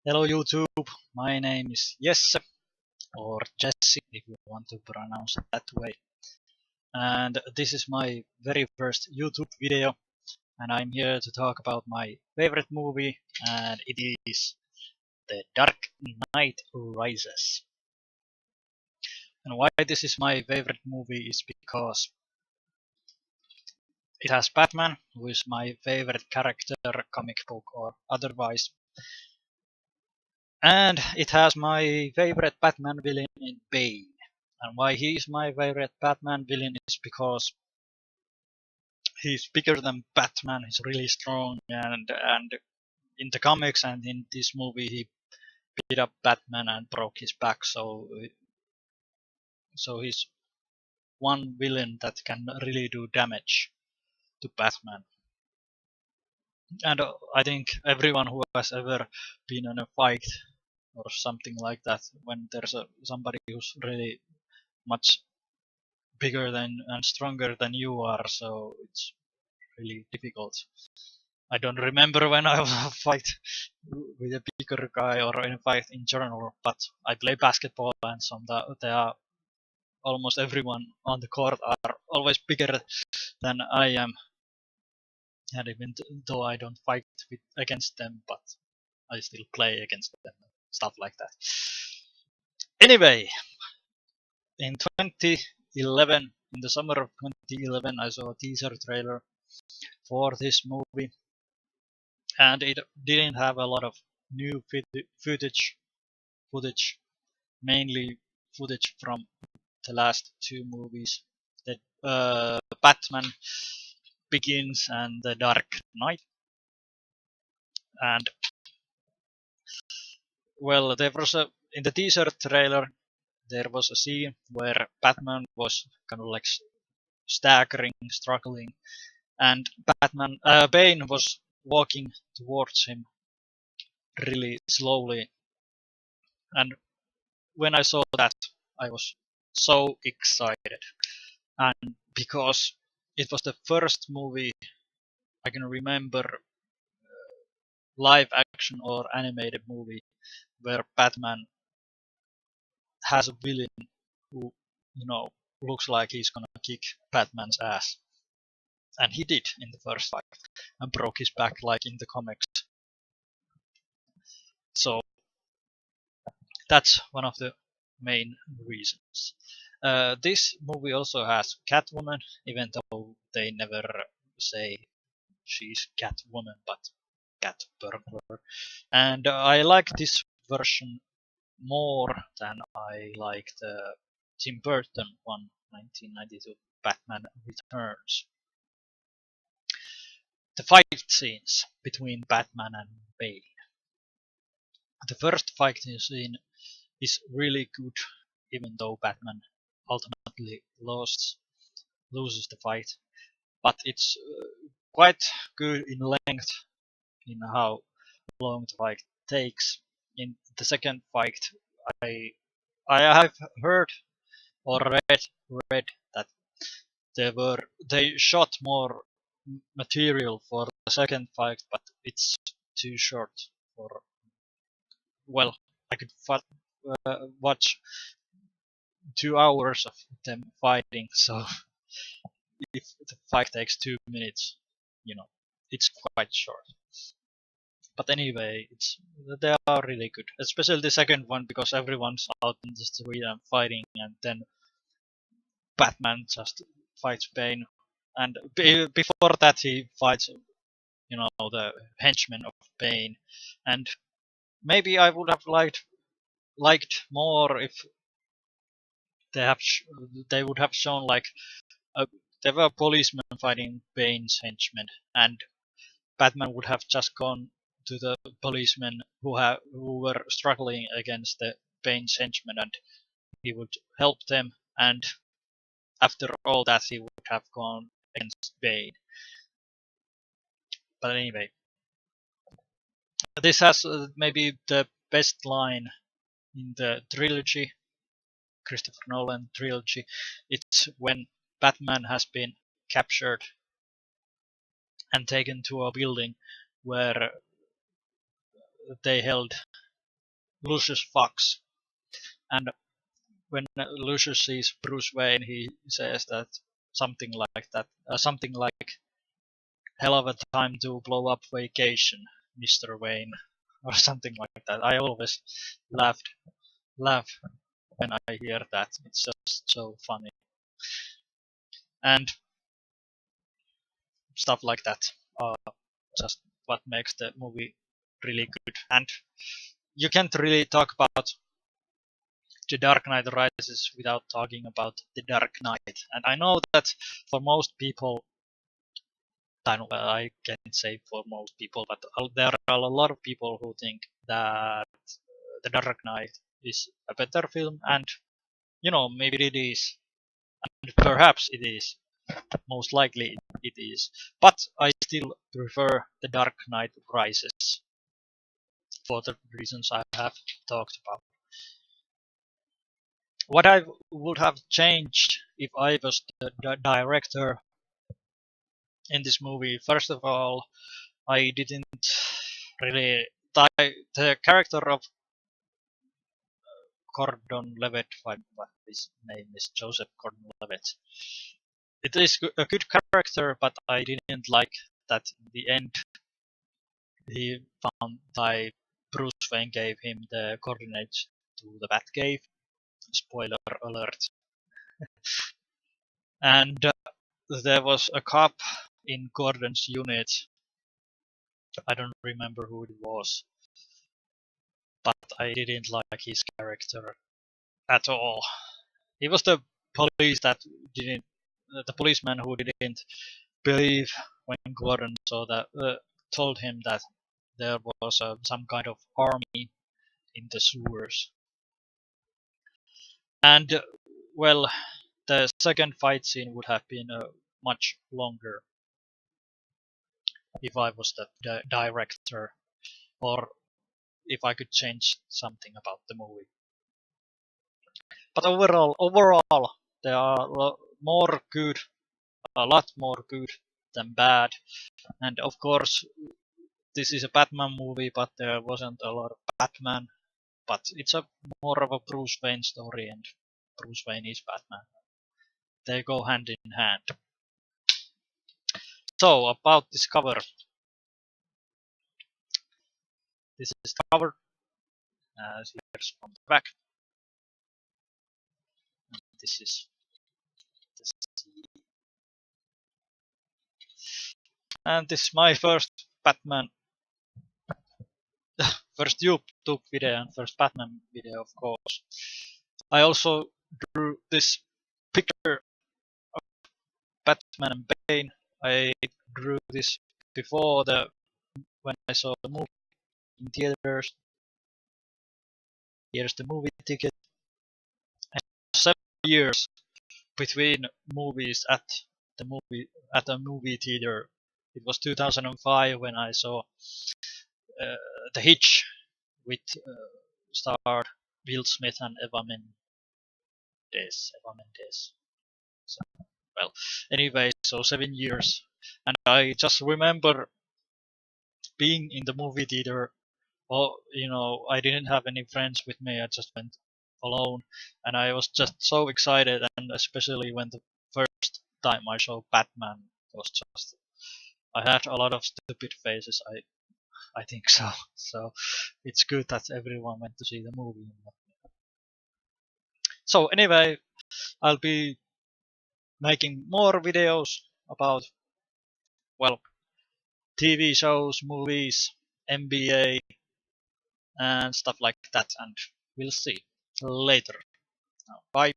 Hello YouTube, my name is Jesse, or Jesse if you want to pronounce it that way. And this is my very first YouTube video, and I'm here to talk about my favorite movie, and it is The Dark Knight Rises. And why this is my favorite movie is because it has Batman, who is my favorite character, comic book or otherwise. And it has my favorite Batman villain in Bane. And why he is my favorite Batman villain is because he's bigger than Batman. He's really strong, and in the comics and in this movie, he beat up Batman and broke his back. So he's one villain that can really do damage to Batman. And I think everyone who has ever been in a fight or something like that, when there's somebody who's really much bigger than and stronger than you are, so it's really difficult. I don't remember when I fight with a bigger guy or in a fight in general, but I play basketball and there are almost everyone on the court are always bigger than I am, and even though I don't fight against them, but I still play against them, stuff like that. Anyway, in 2011, in the summer of 2011, I saw a teaser trailer for this movie, and it didn't have a lot of new footage, mainly footage from the last two movies, the Batman Begins and The Dark Knight. And well, there was in the teaser trailer there was a scene where Batman was kind of like staggering, struggling, and Bane was walking towards him really slowly. And when I saw that, I was so excited, and because it was the first movie I can remember, live action or animated movie, where Batman has a villain who, you know, looks like he's gonna kick Batman's ass. And he did in the first fight and broke his back like in the comics. So that's one of the main reasons. This movie also has Catwoman, even though they never say she's Catwoman, but Cat Burglar. And I like this version more than I like the Tim Burton one, 1992 Batman Returns. The fight scenes between Batman and Bane. The first fight scene is really good, even though Batman ultimately loses the fight. But it's quite good in length, in how long the fight takes. In the second fight, I I have heard or read that they shot more material for the second fight, but it's too short for. Well, I could watch 2 hours of them fighting, so if the fight takes 2 minutes, you know, it's quite short. But anyway, they are really good, especially the second one because everyone's out in the street and fighting, and then Batman just fights Bane, and before that he fights, the henchman of Bane, and maybe I would have liked more if they have they would have shown like uh, there were policemen fighting Bane's henchmen, and Batman would have just gone to the policemen who were struggling against the Bane's henchmen, and he would help them, and after all that he would have gone against Bane. But anyway, this has maybe the best line in the trilogy, Christopher Nolan trilogy. It's when Batman has been captured and taken to a building where they held Lucius Fox. And when Lucius sees Bruce Wayne, he says that something like that, something like "hell of a time to blow up vacation, Mr. Wayne," or something like that. I always laugh when I hear that. It's just so funny, and stuff like that. Uh, just what makes the movie really good. And you can't really talk about The Dark Knight Rises without talking about The Dark Knight. And I know that for most people, I can't say for most people, but there are a lot of people who think that The Dark Knight is a better film, and maybe it is, and perhaps it is. Most likely it is, but I still prefer The Dark Knight Rises for the reasons I have talked about. What I would have changed if I was the director in this movie, first of all, I didn't really the character of Gordon Levitt, what his name is, Joseph Gordon-Levitt. It is a good character, but I didn't like that in the end he found that Bruce Wayne gave him the coordinates to the Batcave. Spoiler alert. And there was a cop in Gordon's unit. I don't remember who it was, but I didn't like his character at all. He was the police that didn't, the policeman who didn't believe when Gordon told him that there was some kind of army in the sewers. And well, the second fight scene would have been much longer if I was the director, or if I could change something about the movie. But overall, there are more good, a lot more good than bad. And of course, this is a Batman movie, but there wasn't a lot of Batman. But it's a more of a Bruce Wayne story, and Bruce Wayne is Batman. They go hand in hand. So about this cover, this is the cover. Here's from the back. And this is and this is my first Batman, first YouTube video and first Batman video, of course. I also drew this picture of Batman and Bane. I drew this before when I saw the movie in theaters. Here's the movie ticket. And 7 years between movies at a movie theater. It was 2005 when I saw The Hitch with starred Will Smith and Eva Mendes. So, well, anyway, so 7 years, and I just remember being in the movie theater. Well, I didn't have any friends with me. I just went alone, and I was just so excited, and especially when the first time I saw Batman, it was just I had a lot of stupid faces. I think so. So it's good that everyone went to see the movie. So anyway, I'll be making more videos about, well, TV shows, movies, NBA, and stuff like that, and we'll see later. Bye.